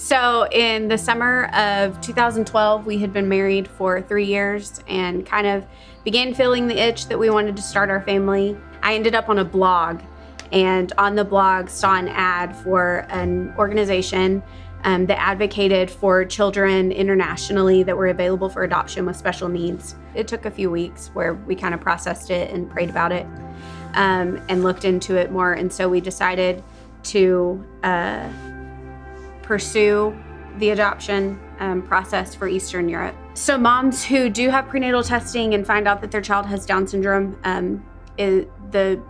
So in the summer of 2012, we had been married for 3 years and kind of began feeling the itch that we wanted to start our family. I ended up on a blog, and on the blog saw an ad for an organization that advocated for children internationally that were available for adoption with special needs. It took a few weeks where we kind of processed it and prayed about it and looked into it more. And so we decided to pursue the adoption process for Eastern Europe. So moms who do have prenatal testing and find out that their child has Down syndrome, the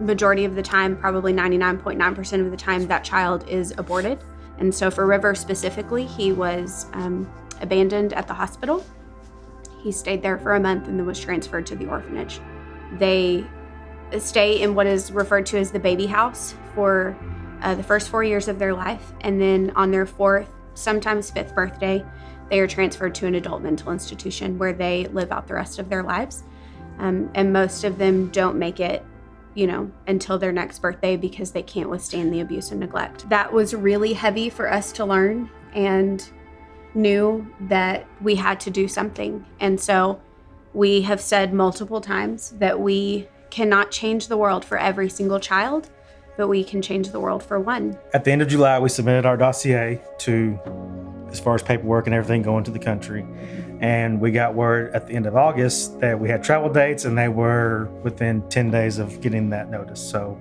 majority of the time, probably 99.9% of the time, that child is aborted. And so for River specifically, he was abandoned at the hospital. He stayed there for a month and then was transferred to the orphanage. They stay in what is referred to as the baby house for the first 4 years of their life. And then on their 4th, sometimes 5th birthday, they are transferred to an adult mental institution where they live out the rest of their lives. And most of them don't make it until their next birthday because they can't withstand the abuse and neglect. That was really heavy for us to learn, and knew that we had to do something. And so we have said multiple times that we cannot change the world for every single child, but we can change the world for one. At the end of July, we submitted our dossier as far as paperwork and everything going to the country. And we got word at the end of August that we had travel dates, and they were within 10 days of getting that notice. So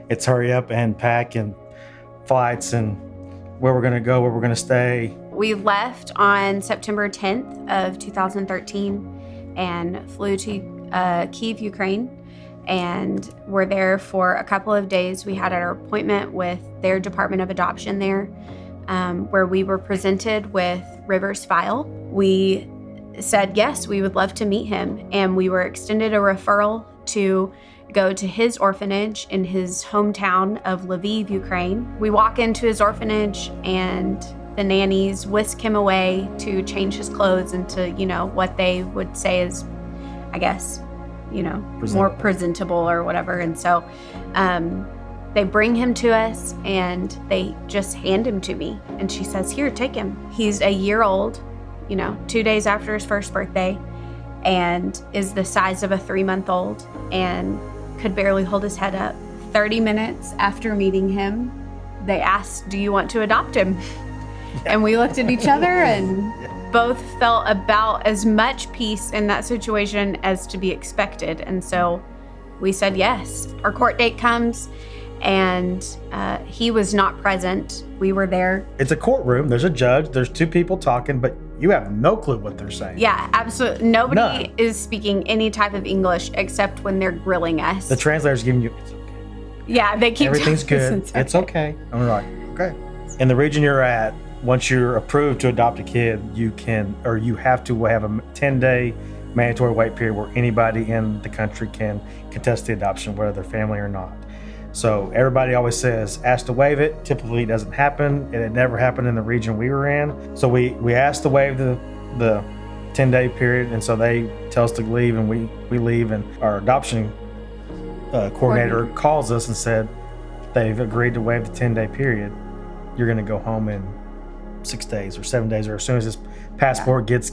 It's hurry up and pack and flights and where we're going to go, where we're going to stay. We left on September 10th of 2013 and flew to Kyiv, Ukraine, and were there for a couple of days. We had our appointment with their Department of Adoption there, where we were presented with River's file. We said, yes, we would love to meet him. And we were extended a referral to go to his orphanage in his hometown of Lviv, Ukraine. We walk into his orphanage and the nannies whisk him away to change his clothes into, what they would say is, I guess, more presentable or whatever. And so they bring him to us and they just hand him to me. And she says, here, take him. He's a year old, 2 days after his first birthday, and is the size of a 3-month-old and could barely hold his head up. 30 minutes after meeting him, they asked, do you want to adopt him? And we looked at each other and both felt about as much peace in that situation as to be expected. And so we said yes. Our court date comes, and he was not present. We were there. It's a courtroom. There's a judge. There's 2 people talking, but you have no clue what they're saying. Yeah, absolutely. Nobody is speaking any type of English except when they're grilling us. The translator's giving you, it's okay. Yeah, they keep everything's good. It's okay. And we're like, okay. In the region you're at, once you're approved to adopt a kid, you have to have a 10-day mandatory wait period where anybody in the country can contest the adoption, whether they're family or not. So everybody always says, ask to waive it. Typically it doesn't happen, and it never happened in the region we were in. So we asked to waive the 10-day period, and so they tell us to leave, and we leave, and our adoption coordinator calls us and said they've agreed to waive the 10-day period. You're going to go home in 6 days or 7 days, or as soon as his passport gets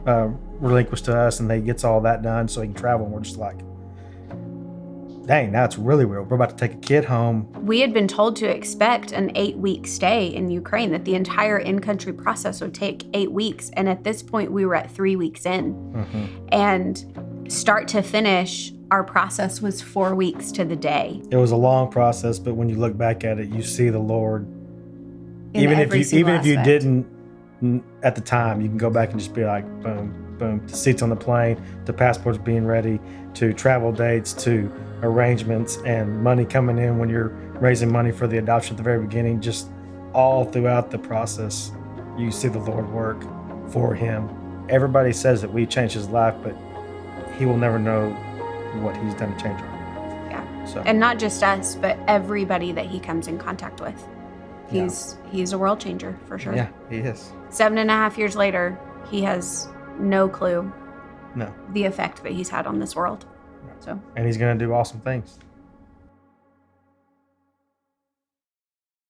relinquished to us and they gets all that done so he can travel. And we're just like, dang, now it's really weird. We're about to take a kid home. We had been told to expect an 8-week stay in Ukraine, that the entire in-country process would take 8 weeks. And at this point, we were at 3 weeks in. Mm-hmm. And start to finish, our process was 4 weeks to the day. It was a long process, but when you look back at it, you see the Lord. Even if you didn't at the time, you can go back and just be like, boom, boom, to seats on the plane, to passports being ready, to travel dates, to arrangements and money coming in when you're raising money for the adoption at the very beginning. Just all throughout the process, you see the Lord work for him. Everybody says that we changed his life, but he will never know what he's done to change our life. Yeah. So. And not just us, but everybody that he comes in contact with. He's a world changer for sure. Yeah, he is. 7.5 years later, he has no clue the effect that he's had on this world. So, and he's going to do awesome things.